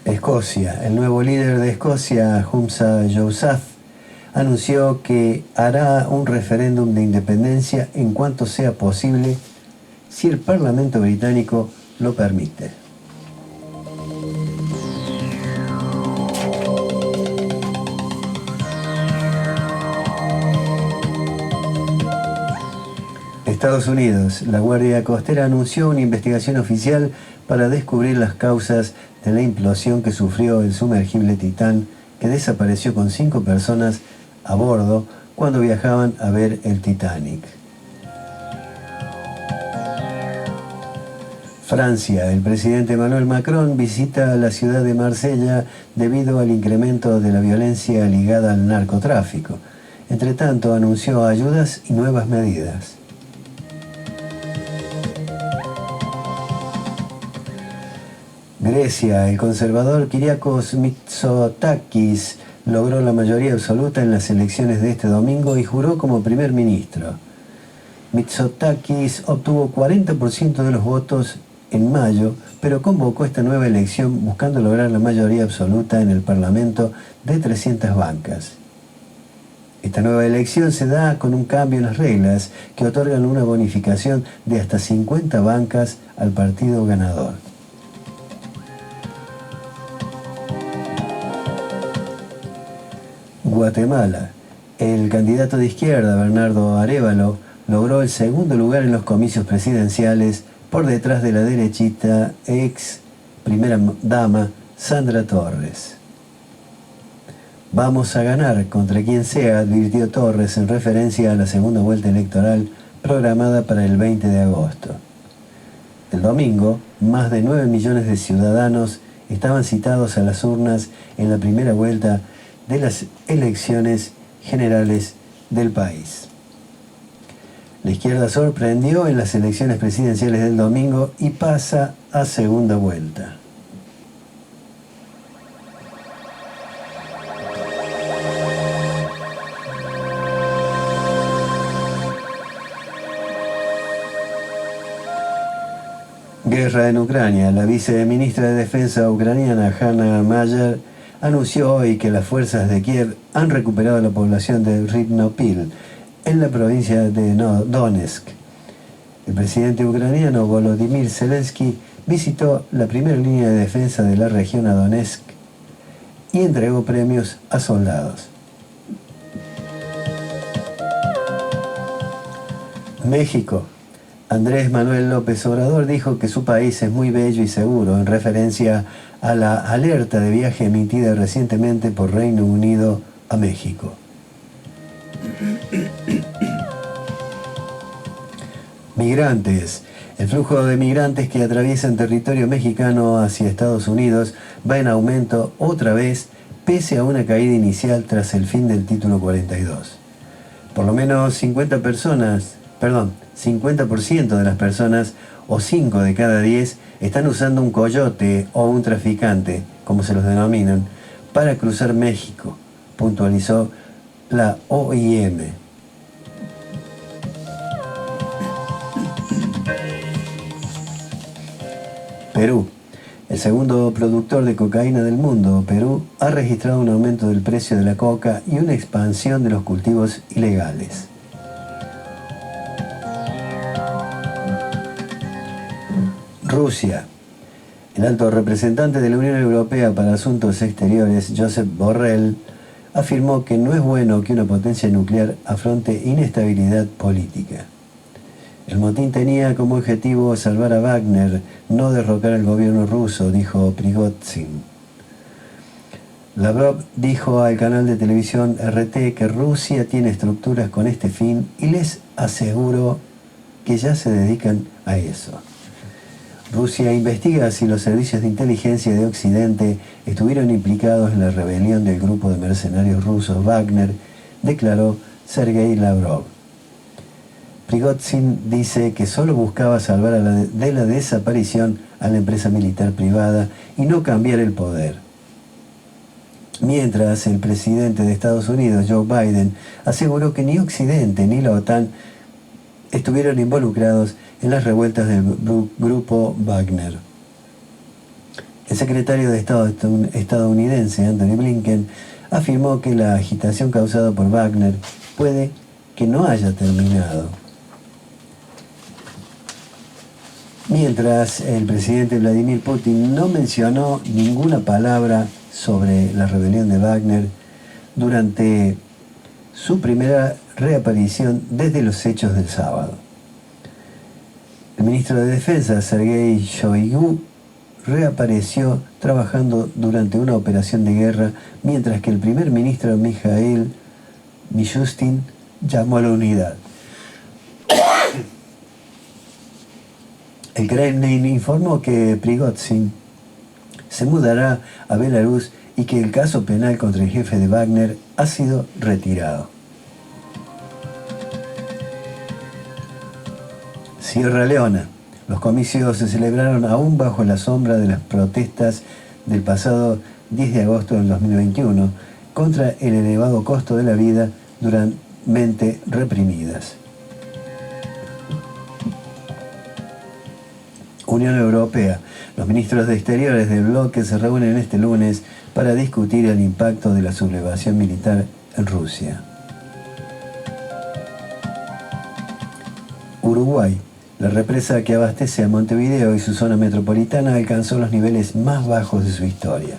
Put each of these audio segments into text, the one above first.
Escocia. El nuevo líder de Escocia, Humza Yousaf, anunció que hará un referéndum de independencia en cuanto sea posible si el Parlamento británico lo permite. Estados Unidos. La Guardia Costera anunció una investigación oficial para descubrir las causas de la implosión que sufrió el sumergible Titán, que desapareció con 5 personas a bordo cuando viajaban a ver el Titanic. Francia. El presidente Emmanuel Macron visita la ciudad de Marsella debido al incremento de la violencia ligada al narcotráfico. Entre tanto, anunció ayudas y nuevas medidas. Grecia. El conservador Kyriakos Mitsotakis logró la mayoría absoluta en las elecciones de este domingo y juró como primer ministro. Mitsotakis obtuvo 40% de los votos en mayo, pero convocó esta nueva elección buscando lograr la mayoría absoluta en el Parlamento de 300 bancas. Esta nueva elección se da con un cambio en las reglas que otorgan una bonificación de hasta 50 bancas al partido ganador. Guatemala. El candidato de izquierda, Bernardo Arévalo, logró el segundo lugar en los comicios presidenciales por detrás de la derechista ex primera dama Sandra Torres. Vamos a ganar contra quien sea, advirtió Torres en referencia a la segunda vuelta electoral programada para el 20 de agosto. El domingo, más de 9 millones de ciudadanos estaban citados a las urnas en la primera vuelta de las elecciones generales del país. La izquierda sorprendió en las elecciones presidenciales del domingo y pasa a segunda vuelta. Guerra en Ucrania. La viceministra de Defensa ucraniana, Hanna Mayer, anunció hoy que las fuerzas de Kiev han recuperado la población de Rivnopil, en la provincia de Donetsk. El presidente ucraniano Volodymyr Zelensky visitó la primera línea de defensa de la región a Donetsk y entregó premios a soldados. México. Andrés Manuel López Obrador dijo que su país es muy bello y seguro en referencia a la alerta de viaje emitida recientemente por Reino Unido a México. Migrantes. El flujo de migrantes que atraviesan territorio mexicano hacia Estados Unidos va en aumento otra vez, pese a una caída inicial tras el fin del título 42. Por lo menos 50% de las personas, o 5 de cada 10, están usando un coyote o un traficante, como se los denominan, para cruzar México, puntualizó la OIM. Perú. El segundo productor de cocaína del mundo, Perú, ha registrado un aumento del precio de la coca y una expansión de los cultivos ilegales. Rusia. El alto representante de la Unión Europea para Asuntos Exteriores, Josep Borrell, afirmó que no es bueno que una potencia nuclear afronte inestabilidad política. El motín tenía como objetivo salvar a Wagner, no derrocar al gobierno ruso, dijo Prigozhin. Lavrov dijo al canal de televisión RT que Rusia tiene estructuras con este fin y les aseguró que ya se dedican a eso. Rusia investiga si los servicios de inteligencia de Occidente estuvieron implicados en la rebelión del grupo de mercenarios rusos Wagner, declaró Sergei Lavrov. Prigozhin dice que solo buscaba salvar de la desaparición a la empresa militar privada y no cambiar el poder. Mientras, el presidente de Estados Unidos, Joe Biden, aseguró que ni Occidente ni la OTAN estuvieron involucrados en las revueltas del grupo Wagner. El secretario de Estado estadounidense, Anthony Blinken, afirmó que la agitación causada por Wagner puede que no haya terminado. Mientras el presidente Vladimir Putin no mencionó ninguna palabra sobre la rebelión de Wagner durante su primera reaparición desde los hechos del sábado. El ministro de Defensa, Sergei Shoigu, reapareció trabajando durante una operación de guerra, mientras que el primer ministro Mikhail Mishustin llamó a la unidad. El Kremlin informó que Prigozhin se mudará a Belarus y que el caso penal contra el jefe de Wagner ha sido retirado. Sierra Leona. Los comicios se celebraron aún bajo la sombra de las protestas del pasado 10 de agosto del 2021 contra el elevado costo de la vida duramente reprimidas. Unión Europea. Los ministros de Exteriores del bloque se reúnen este lunes para discutir el impacto de la sublevación militar en Rusia. Uruguay. La represa que abastece a Montevideo y su zona metropolitana alcanzó los niveles más bajos de su historia.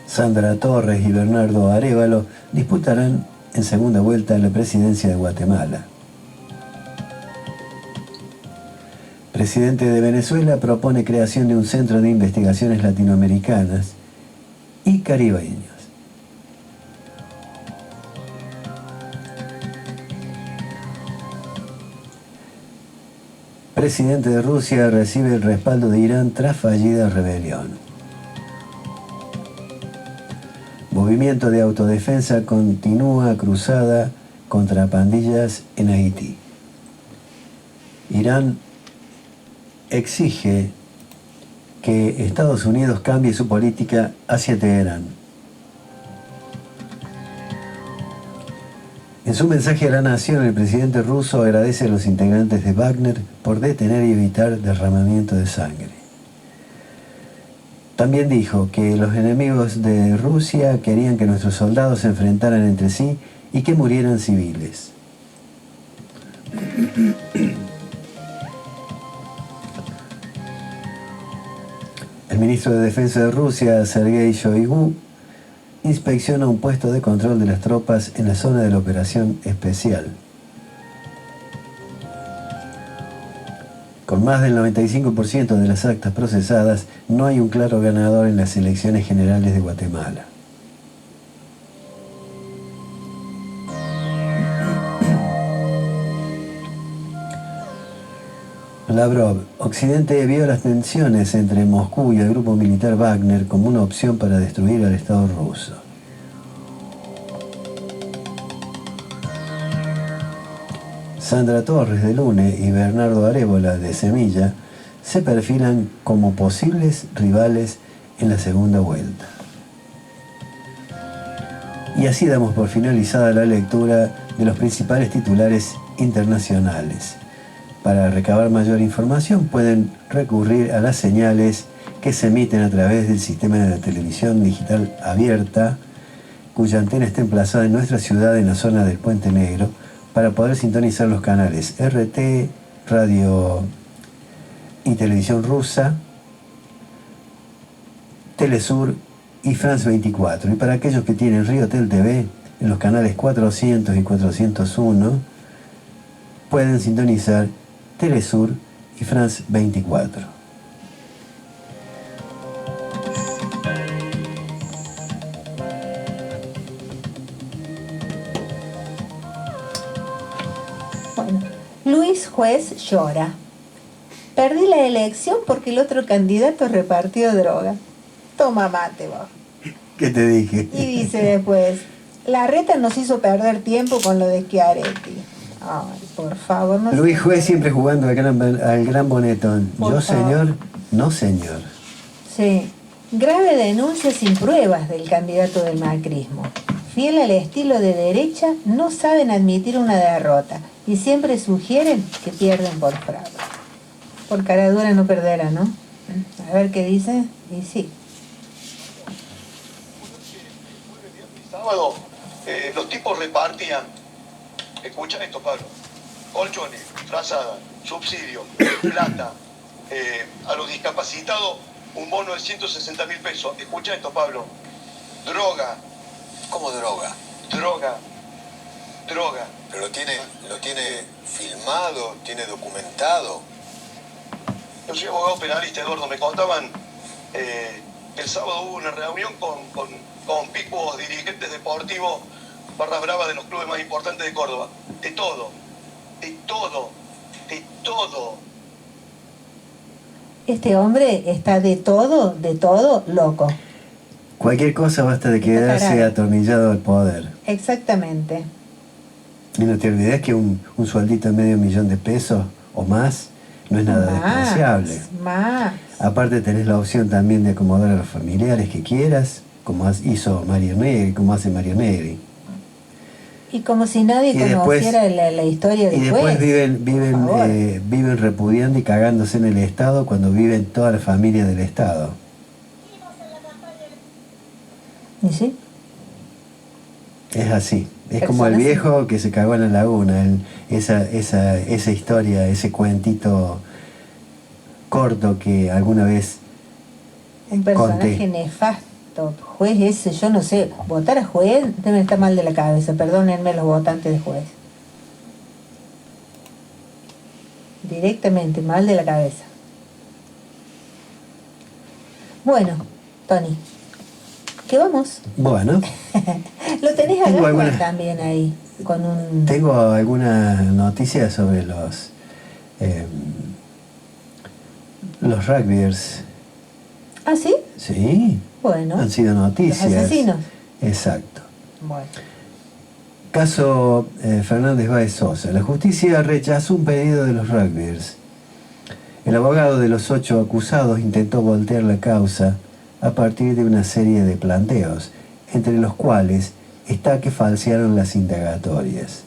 Sandra Torres y Bernardo Arévalo disputarán en segunda vuelta la presidencia de Guatemala. Presidente de Venezuela propone creación de un centro de investigaciones latinoamericanas y caribeñas. Presidente de Rusia recibe el respaldo de Irán tras fallida rebelión. Movimiento de autodefensa continúa cruzada contra pandillas en Haití. Irán exige que Estados Unidos cambie su política hacia Teherán. En su mensaje a la nación, el presidente ruso agradece a los integrantes de Wagner por detener y evitar derramamiento de sangre. También dijo que los enemigos de Rusia querían que nuestros soldados se enfrentaran entre sí y que murieran civiles. El ministro de Defensa de Rusia, Sergei Shoigu, inspecciona un puesto de control de las tropas en la zona de la operación especial. Con más del 95% de las actas procesadas, no hay un claro ganador en las elecciones generales de Guatemala. Lavrov. Occidente vio las tensiones entre Moscú y el grupo militar Wagner como una opción para destruir al Estado ruso. Sandra Torres de Lune y Bernardo Arévola de Semilla se perfilan como posibles rivales en la segunda vuelta. Y así damos por finalizada la lectura de los principales titulares internacionales. Para recabar mayor información pueden recurrir a las señales que se emiten a través del sistema de televisión digital abierta, cuya antena está emplazada en nuestra ciudad en la zona del Puente Negro, para poder sintonizar los canales RT, Radio y Televisión Rusa, Telesur y France 24. Y para aquellos que tienen Riotel TV, en los canales 400 y 401, pueden sintonizar Telesur y France 24. Bueno, Luis Juez llora. Perdí la elección porque el otro candidato repartió droga. Toma mate vos. ¿Qué te dije? Y dice después, Larreta nos hizo perder tiempo con lo de Schiaretti. Ay, por favor, no. Luis Juez siempre jugando al gran bonetón. Yo, señor, no señor. Sí. Grave denuncia sin pruebas del candidato del macrismo. Fiel al estilo de derecha, no saben admitir una derrota y siempre sugieren que pierden por fraude. Por cara dura no perderá, ¿no? A ver qué dice. Y sí. El sábado, los tipos repartían, escucha esto, Pablo, colchones, frazada, subsidio, plata, a los discapacitados un bono de 160.000 pesos. Escucha esto, Pablo, droga. ¿Cómo droga? Droga. Pero lo tiene filmado, tiene documentado. Yo soy abogado penalista, Eduardo, me contaban, el sábado hubo una reunión con picuos dirigentes deportivos, barras bravas de los clubes más importantes de Córdoba. De todo. Este hombre está de todo loco. Cualquier cosa basta de quedarse atornillado al poder. Exactamente. Y no te olvides que un sueldito de $500,000 de pesos o más no es nada despreciable. Más. Aparte tenés la opción también de acomodar a los familiares que quieras, como hizo Mario Negri, como hace Mario Negri. Y como si nadie conociera la historia del juez. Y después viven repudiando y cagándose en el Estado cuando viven toda la familia del Estado. ¿Y sí? Es así. Es como el viejo que se cagó en la laguna. Esa historia, ese cuentito corto que alguna vez un personaje conté. Nefasto. Juez ese, yo no sé, votar a juez debe estar mal de la cabeza, perdónenme los votantes de juez. Directamente, mal de la cabeza. Bueno, Tony, ¿qué vamos? Bueno. Lo tenés a Gaspar también ahí, con un... Tengo alguna noticia sobre los rugbyers. ¿Ah, sí? Sí. Bueno. Han sido noticias. Los asesinos. Exacto. Bueno. Caso Fernández Báez Sosa. La justicia rechazó un pedido de los rugbyers. El abogado de los 8 acusados intentó voltear la causa a partir de una serie de planteos, entre los cuales está que falsearon las indagatorias.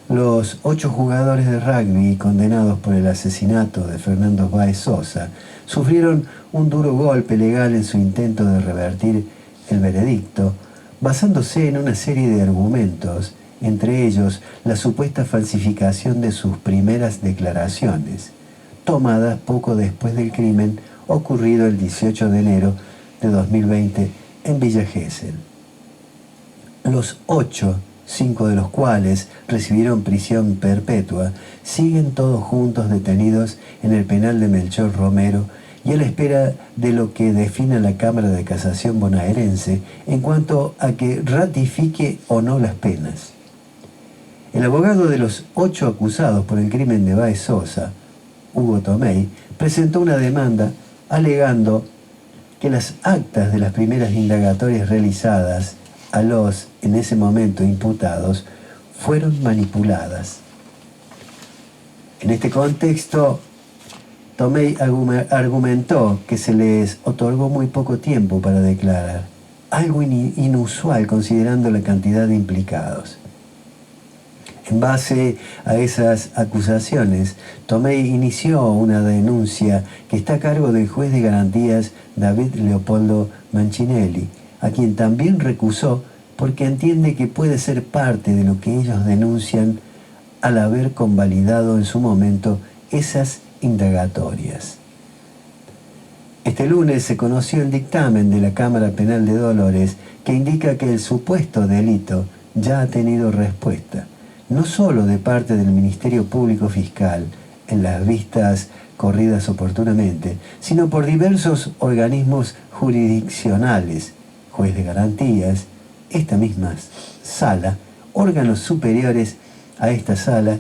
Los 8 jugadores de rugby condenados por el asesinato de Fernando Báez Sosa sufrieron un duro golpe legal en su intento de revertir el veredicto, basándose en una serie de argumentos, entre ellos la supuesta falsificación de sus primeras declaraciones, tomadas poco después del crimen ocurrido el 18 de enero de 2020 en Villa Gesell. Los 8, 5 de los cuales recibieron prisión perpetua, siguen todos juntos detenidos en el penal de Melchor Romero y a la espera de lo que defina la Cámara de Casación bonaerense en cuanto a que ratifique o no las penas. El abogado de los 8 acusados por el crimen de Báez Sosa, Hugo Tomei, presentó una demanda alegando que las actas de las primeras indagatorias realizadas a los, en ese momento, imputados, fueron manipuladas. En este contexto, Tomei argumentó que se les otorgó muy poco tiempo para declarar, algo inusual considerando la cantidad de implicados. En base a esas acusaciones, Tomei inició una denuncia que está a cargo del juez de garantías David Leopoldo Mancinelli, a quien también recusó porque entiende que puede ser parte de lo que ellos denuncian al haber convalidado en su momento esas indagatorias. Este lunes se conoció el dictamen de la Cámara Penal de Dolores que indica que el supuesto delito ya ha tenido respuesta, no solo de parte del Ministerio Público Fiscal en las vistas corridas oportunamente, sino por diversos organismos jurisdiccionales, juez de garantías, esta misma sala, órganos superiores a esta sala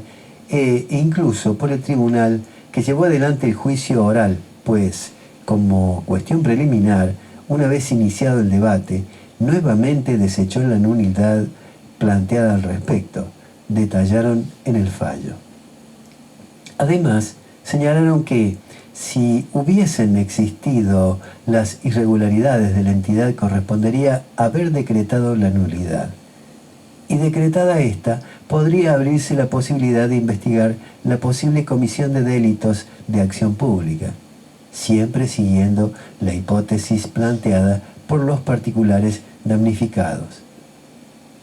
e incluso por el tribunal que llevó adelante el juicio oral, pues, como cuestión preliminar, una vez iniciado el debate, nuevamente desechó la nulidad planteada al respecto, detallaron en el fallo. Además, señalaron que si hubiesen existido las irregularidades de la entidad correspondería haber decretado la nulidad. Y decretada esta, podría abrirse la posibilidad de investigar la posible comisión de delitos de acción pública, siempre siguiendo la hipótesis planteada por los particulares damnificados.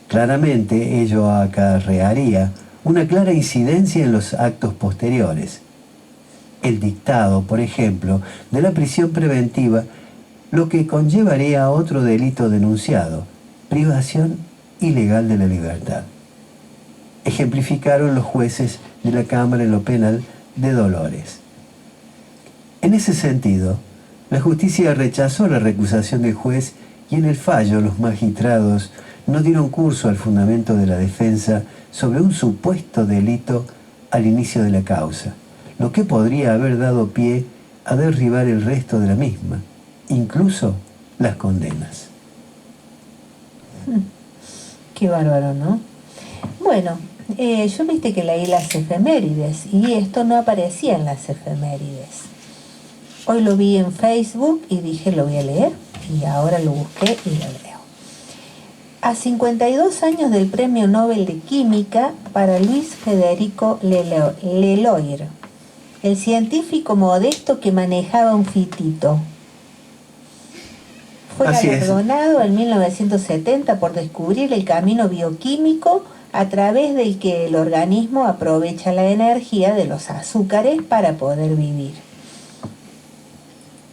Claramente ello acarrearía una clara incidencia en los actos posteriores. El dictado, por ejemplo, de la prisión preventiva, lo que conllevaría a otro delito denunciado, privación ilegal de la libertad. Ejemplificaron los jueces de la Cámara en lo penal de Dolores. En ese sentido, la justicia rechazó la recusación del juez y en el fallo los magistrados no dieron curso al fundamento de la defensa sobre un supuesto delito al inicio de la causa, lo que podría haber dado pie a derribar el resto de la misma, incluso las condenas. Qué bárbaro, ¿no? Bueno, yo viste que leí las efemérides y esto no aparecía en las efemérides. Hoy lo vi en Facebook y dije lo voy a leer y ahora lo busqué y lo leo. A 52 años del Premio Nobel de Química para Luis Federico Leloir, el científico modesto que manejaba un fitito. Fue galardonado en 1970 por descubrir el camino bioquímico a través del que el organismo aprovecha la energía de los azúcares para poder vivir.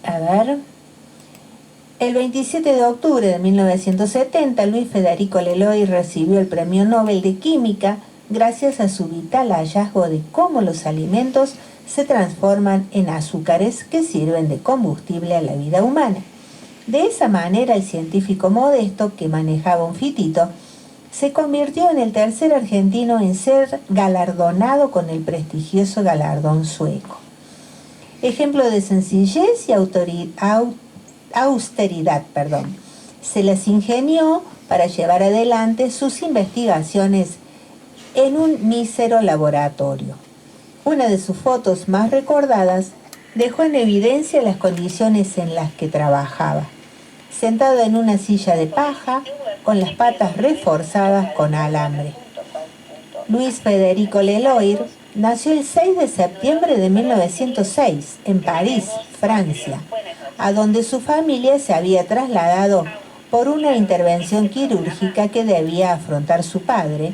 A ver. El 27 de octubre de 1970, Luis Federico Leloir recibió el Premio Nobel de Química gracias a su vital hallazgo de cómo los alimentos se transforman en azúcares que sirven de combustible a la vida humana. De esa manera, el científico modesto que manejaba un fitito se convirtió en el tercer argentino en ser galardonado con el prestigioso galardón sueco. Ejemplo de sencillez y austeridad, se las ingenió para llevar adelante sus investigaciones en un mísero laboratorio. Una de sus fotos más recordadas dejó en evidencia las condiciones en las que trabajaba, sentado en una silla de paja con las patas reforzadas con alambre. Luis Federico Leloir nació el 6 de septiembre de 1906 en París, Francia, a donde su familia se había trasladado por una intervención quirúrgica que debía afrontar su padre,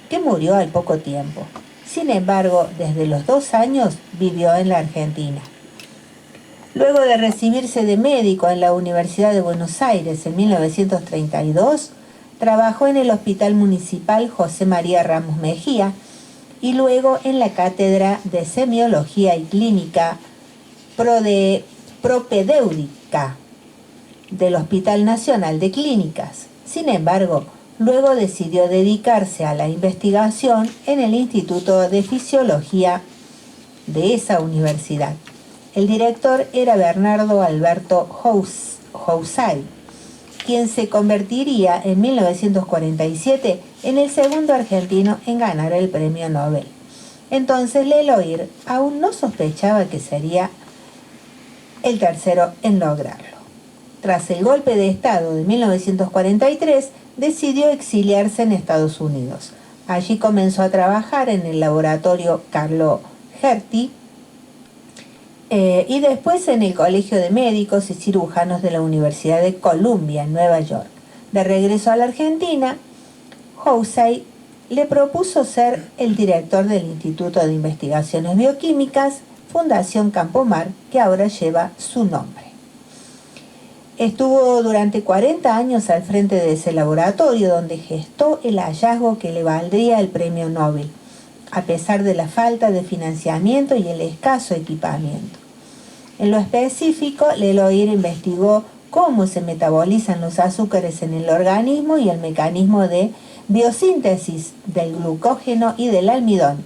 que murió al poco tiempo. Sin embargo, desde los 2 años vivió en la Argentina. Luego de recibirse de médico en la Universidad de Buenos Aires en 1932, trabajó en el Hospital Municipal José María Ramos Mejía y luego en la Cátedra de Semiología y Clínica Propedéutica del Hospital Nacional de Clínicas. Sin embargo, luego decidió dedicarse a la investigación en el Instituto de Fisiología de esa universidad. El director era Bernardo Alberto Housay, quien se convertiría en 1947 en el segundo argentino en ganar el premio Nobel. Entonces Leloir aún no sospechaba que sería el tercero en lograrlo. Tras el golpe de Estado de 1943, decidió exiliarse en Estados Unidos. Allí comenzó a trabajar en el laboratorio Carlo Hertie y después en el Colegio de Médicos y Cirujanos de la Universidad de Columbia, en Nueva York. De regreso a la Argentina, Housay le propuso ser el director del Instituto de Investigaciones Bioquímicas, Fundación Campomar, que ahora lleva su nombre. Estuvo durante 40 años al frente de ese laboratorio, donde gestó el hallazgo que le valdría el premio Nobel, a pesar de la falta de financiamiento y el escaso equipamiento. En lo específico, Leloir investigó cómo se metabolizan los azúcares en el organismo y el mecanismo de biosíntesis del glucógeno y del almidón,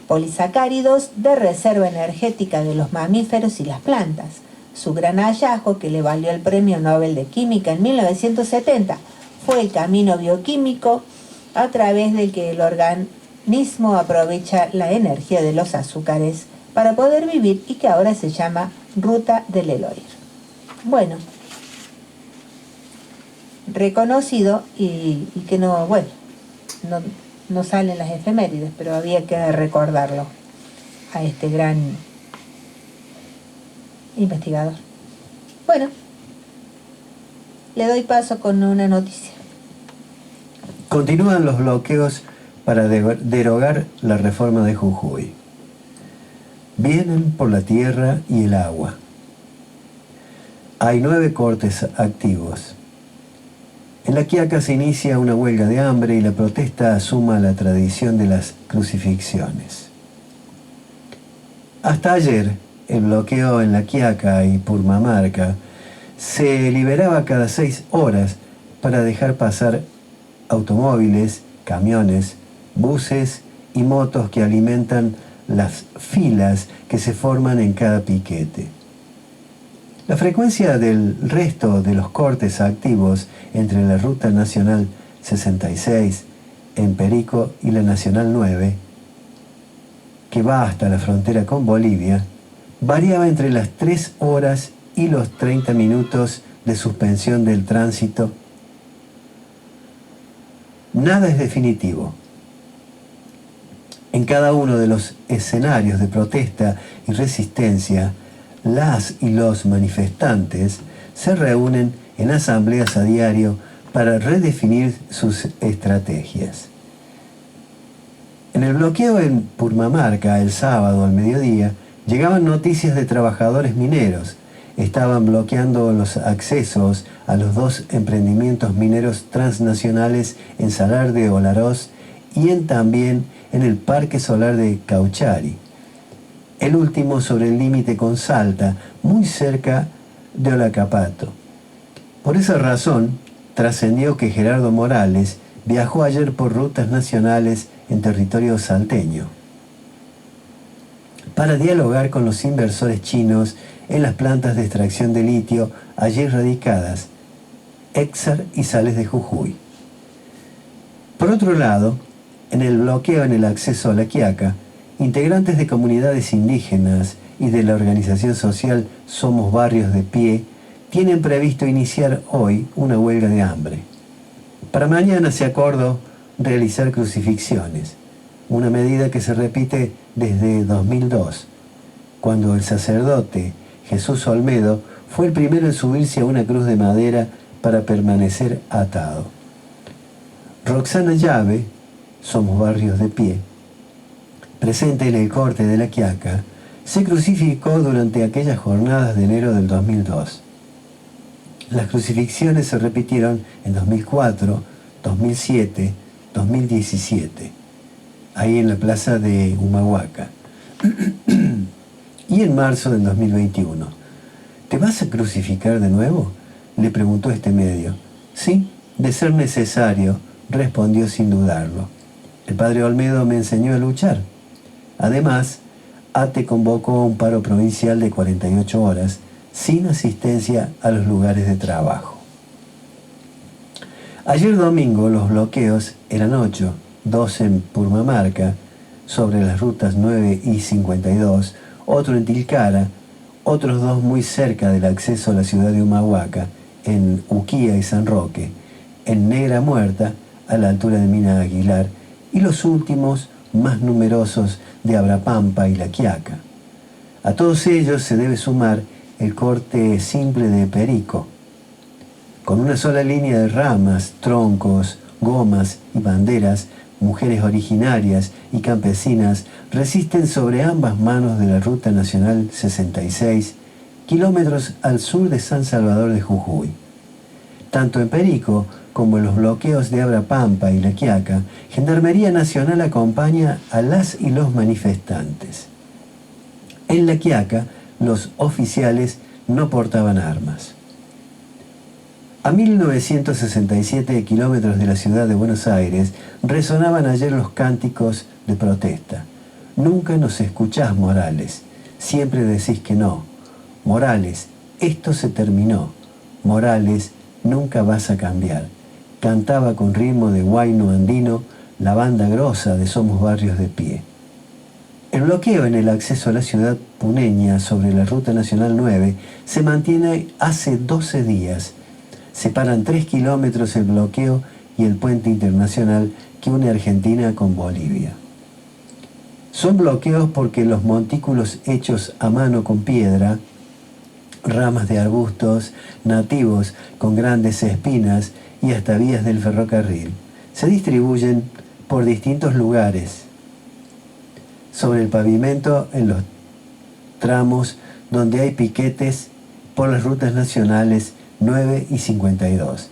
polisacáridos de reserva energética de los mamíferos y las plantas. Su gran hallazgo, que le valió el Premio Nobel de Química en 1970, fue el camino bioquímico a través del que el organismo aprovecha la energía de los azúcares para poder vivir y que ahora se llama Ruta de Leloir. Bueno, reconocido y que no, bueno, no salen las efemérides, pero había que recordarlo a este gran investigador. Bueno, le doy paso con una noticia. Continúan los bloqueos para derogar la reforma de Jujuy. Vienen por la tierra y el agua. Hay 9 cortes activos. En La Quiaca se inicia una huelga de hambre y la protesta suma la tradición de las crucifixiones. Hasta ayer, el bloqueo en La Quiaca y Purmamarca se liberaba cada 6 horas para dejar pasar automóviles, camiones, buses y motos que alimentan las filas que se forman en cada piquete. La frecuencia del resto de los cortes activos entre la Ruta Nacional 66 en Perico y la Nacional 9, que va hasta la frontera con Bolivia, variaba entre las 3 horas y los 30 minutos de suspensión del tránsito. Nada es definitivo. En cada uno de los escenarios de protesta y resistencia, las y los manifestantes se reúnen en asambleas a diario para redefinir sus estrategias. En el bloqueo en Purmamarca el sábado al mediodía llegaban noticias de trabajadores mineros. Estaban bloqueando los accesos a los 2 emprendimientos mineros transnacionales en Salar de Olaroz y también en el Parque Solar de Cauchari. El último sobre el límite con Salta, muy cerca de Olacapato. Por esa razón, trascendió que Gerardo Morales viajó ayer por rutas nacionales en territorio salteño para dialogar con los inversores chinos en las plantas de extracción de litio allí radicadas, Éxar y Sales de Jujuy. Por otro lado, en el bloqueo en el acceso a La Quiaca, integrantes de comunidades indígenas y de la organización social Somos Barrios de Pie tienen previsto iniciar hoy una huelga de hambre. Para mañana se acordó realizar crucifixiones, una medida que se repite desde 2002, cuando el sacerdote Jesús Olmedo fue el primero en subirse a una cruz de madera para permanecer atado. Roxana Llave, Somos Barrios de Pie, presente en el corte de La Quiaca, se crucificó durante aquellas jornadas de enero del 2002. Las crucifixiones se repitieron en 2004, 2007, 2017, ahí en la plaza de Humahuaca, y en marzo del 2021. ¿Te vas a crucificar de nuevo?, le preguntó este medio. Sí, de ser necesario, respondió sin dudarlo. El padre Olmedo me enseñó a luchar. Además, ATE convocó un paro provincial de 48 horas sin asistencia a los lugares de trabajo. Ayer domingo los bloqueos eran 8, 2 en Purmamarca, sobre las rutas 9 y 52, otro en Tilcara, otros 2 muy cerca del acceso a la ciudad de Humahuaca, en Uquía y San Roque, en Negra Muerta, a la altura de Mina Aguilar, y los últimos más numerosos de Abrapampa y La Quiaca. A todos ellos se debe sumar el corte simple de Perico, con una sola línea de ramas, troncos, gomas y banderas. Mujeres originarias y campesinas resisten sobre ambas manos de la Ruta Nacional 66, kilómetros al sur de San Salvador de Jujuy. Tanto en Perico como en los bloqueos de Abrapampa y La Quiaca, Gendarmería Nacional acompaña a las y los manifestantes. En La Quiaca, los oficiales no portaban armas. A 1967 kilómetros de la ciudad de Buenos Aires resonaban ayer los cánticos de protesta. Nunca nos escuchás, Morales. Siempre decís que no. Morales, esto se terminó. Morales, nunca vas a cambiar. Cantaba con ritmo de huayno andino la banda grosa de Somos Barrios de Pie. El bloqueo en el acceso a la ciudad puneña sobre la Ruta Nacional 9 se mantiene hace 12 días. Separan 3 kilómetros el bloqueo y el puente internacional que une Argentina con Bolivia. Son bloqueos porque los montículos hechos a mano con piedra, ramas de arbustos nativos con grandes espinas y hasta vías del ferrocarril, se distribuyen por distintos lugares sobre el pavimento en los tramos donde hay piquetes por las rutas nacionales 9 y 52.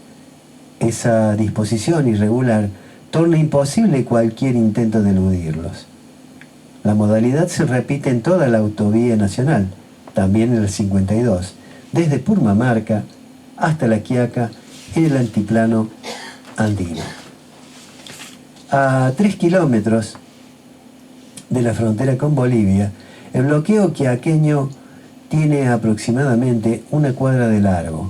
Esa disposición irregular torna imposible cualquier intento de eludirlos. La modalidad se repite en toda la autovía nacional, también en el 52, desde Purmamarca hasta La Quiaca en el altiplano andino. A 3 kilómetros de la frontera con Bolivia, el bloqueo quiaqueño tiene aproximadamente 1 cuadra de largo.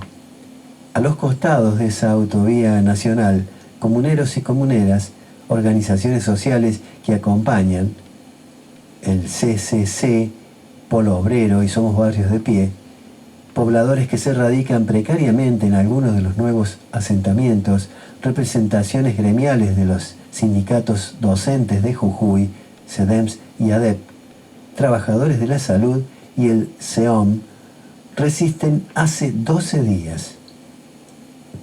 A los costados de esa autovía nacional, comuneros y comuneras, organizaciones sociales que acompañan, el CCC, Polo Obrero y Somos Barrios de Pie, pobladores que se radican precariamente en algunos de los nuevos asentamientos, representaciones gremiales de los sindicatos docentes de Jujuy, SEDEMS y ADEP, trabajadores de la salud y el SEOM, resisten hace 12 días.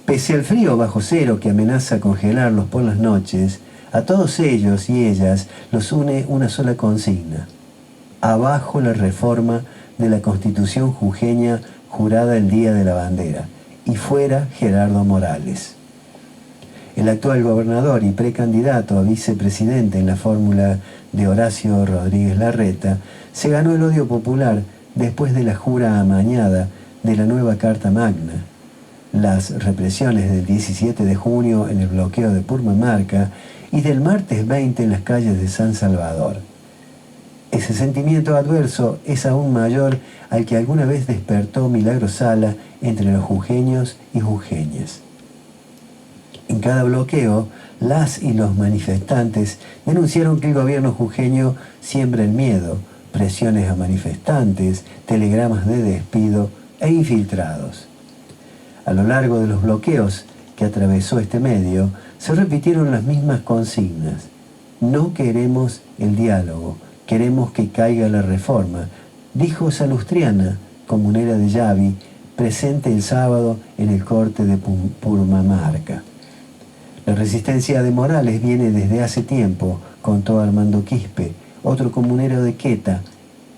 Pese al frío bajo cero que amenaza congelarlos por las noches, a todos ellos y ellas los une una sola consigna: abajo la reforma de la Constitución jujeña jurada el Día de la Bandera, y fuera Gerardo Morales. El actual gobernador y precandidato a vicepresidente en la fórmula de Horacio Rodríguez Larreta se ganó el odio popular después de la jura amañada de la nueva Carta Magna, las represiones del 17 de junio en el bloqueo de Purmamarca y del martes 20 en las calles de San Salvador. Ese sentimiento adverso es aún mayor al que alguna vez despertó Milagro Sala entre los jujeños y jujeñas. En cada bloqueo, las y los manifestantes denunciaron que el gobierno jujeño siembra el miedo, presiones a manifestantes, telegramas de despido e infiltrados. A lo largo de los bloqueos que atravesó este medio, se repitieron las mismas consignas. No queremos el diálogo, queremos que caiga la reforma, dijo Salustriana, comunera de Yavi, presente el sábado en el corte de Purmamarca. La resistencia de Morales viene desde hace tiempo, contó Armando Quispe, otro comunero de Queta,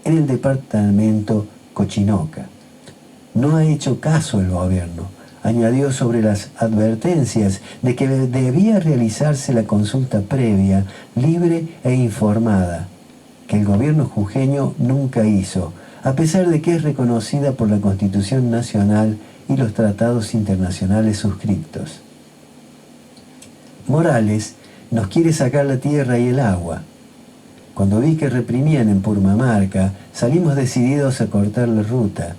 en el departamento Cochinoca. No ha hecho caso el gobierno. Añadió sobre las advertencias de que debía realizarse la consulta previa, libre e informada, que el gobierno jujeño nunca hizo, a pesar de que es reconocida por la Constitución Nacional y los tratados internacionales suscritos. Morales nos quiere sacar la tierra y el agua. Cuando vi que reprimían en Purmamarca, salimos decididos a cortar la ruta,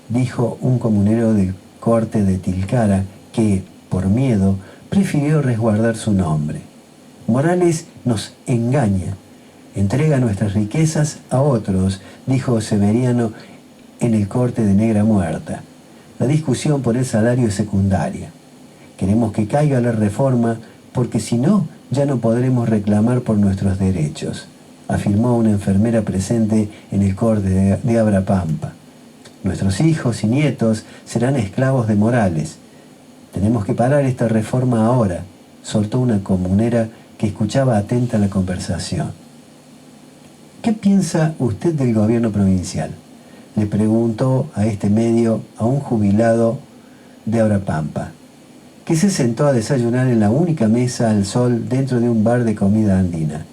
dijo un comunero del corte de Tilcara que, por miedo, prefirió resguardar su nombre. Morales nos engaña, entrega nuestras riquezas a otros, dijo Severiano en el corte de Negra Muerta. La discusión por el salario es secundaria. Queremos que caiga la reforma porque si no, ya no podremos reclamar por nuestros derechos, afirmó una enfermera presente en el corte de Abrapampa. Nuestros hijos y nietos serán esclavos de Morales. Tenemos que parar esta reforma ahora, soltó una comunera que escuchaba atenta la conversación. ¿Qué piensa usted del gobierno provincial?, le preguntó a este medio a un jubilado de Abrapampa, que se sentó a desayunar en la única mesa al sol dentro de un bar de comida andina.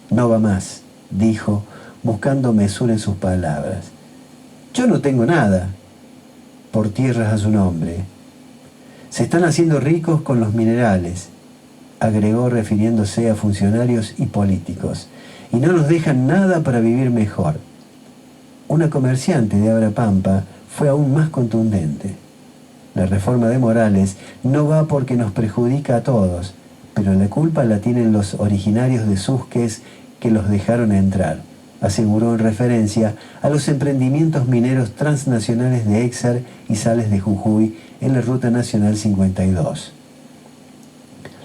No va más, dijo, buscando mesura en sus palabras. Yo no tengo nada por tierras a su nombre. Se están haciendo ricos con los minerales, agregó refiriéndose a funcionarios y políticos, y no nos dejan nada para vivir mejor. Una comerciante de Abrapampa fue aún más contundente. La reforma de Morales no va porque nos perjudica a todos, pero la culpa la tienen los originarios de Susques que los dejaron entrar, aseguró en referencia a los emprendimientos mineros transnacionales de Éxar y Sales de Jujuy en la Ruta Nacional 52.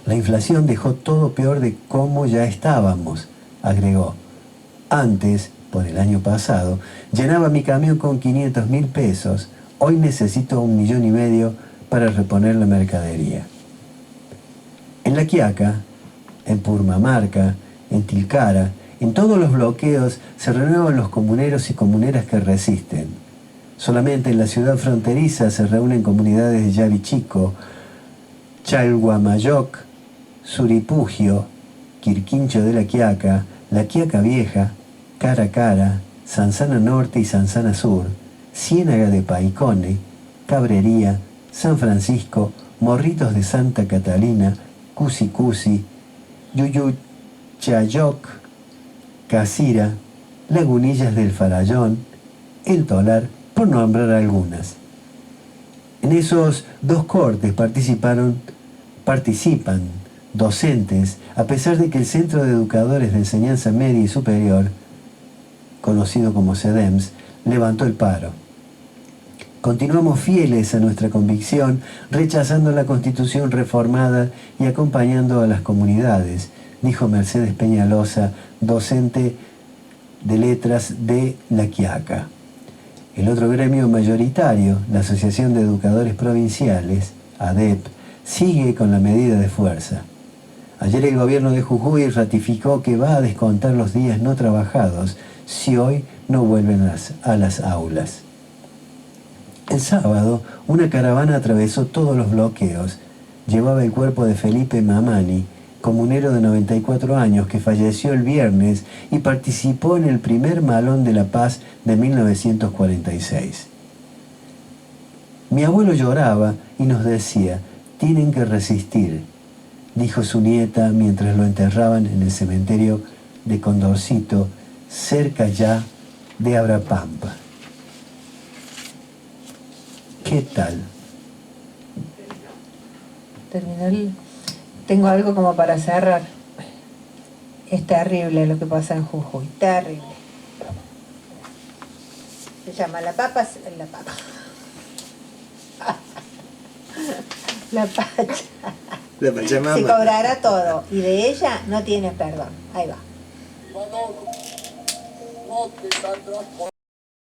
La inflación dejó todo peor de cómo ya estábamos, agregó. Antes, por el año pasado, llenaba mi camión con 500.000 pesos. Hoy necesito 1,5 millones para reponer la mercadería. En La Quiaca, en Purmamarca, en Tilcara, en todos los bloqueos se renuevan los comuneros y comuneras que resisten. Solamente en la ciudad fronteriza se reúnen comunidades de Yavichico, Chalhuamayoc, Suripugio, Quirquincho de La Quiaca Vieja, Cara Cara, Sansana Norte y Sansana Sur, Ciénaga de Paicone, Cabrería, San Francisco, Morritos de Santa Catalina, Cusi Cusi, Yuyuchayoc, Casira, Lagunillas del Farallón, El Tolar, por nombrar algunas. En esos 2 cortes participan docentes, a pesar de que el Centro de Educadores de Enseñanza Media y Superior, conocido como CEDEMS, levantó el paro. Continuamos fieles a nuestra convicción, rechazando la Constitución reformada y acompañando a las comunidades, dijo Mercedes Peñalosa, docente de letras de La Quiaca. El otro gremio mayoritario, la Asociación de Educadores Provinciales, ADEP, sigue con la medida de fuerza. Ayer el gobierno de Jujuy ratificó que va a descontar los días no trabajados si hoy no vuelven a las aulas. El sábado, una caravana atravesó todos los bloqueos. Llevaba el cuerpo de Felipe Mamani, comunero de 94 años que falleció el viernes y participó en el primer Malón de la Paz de 1946. Mi abuelo lloraba y nos decía: tienen que resistir, dijo su nieta mientras lo enterraban en el cementerio de Condorcito, cerca ya de Abrapampa. ¿Qué tal? Tengo algo como para cerrar. Es terrible lo que pasa en Jujuy, terrible. Se llama La Papa. La Pacha. La Pachamama. Se cobrará todo y de ella no tiene perdón. Ahí va.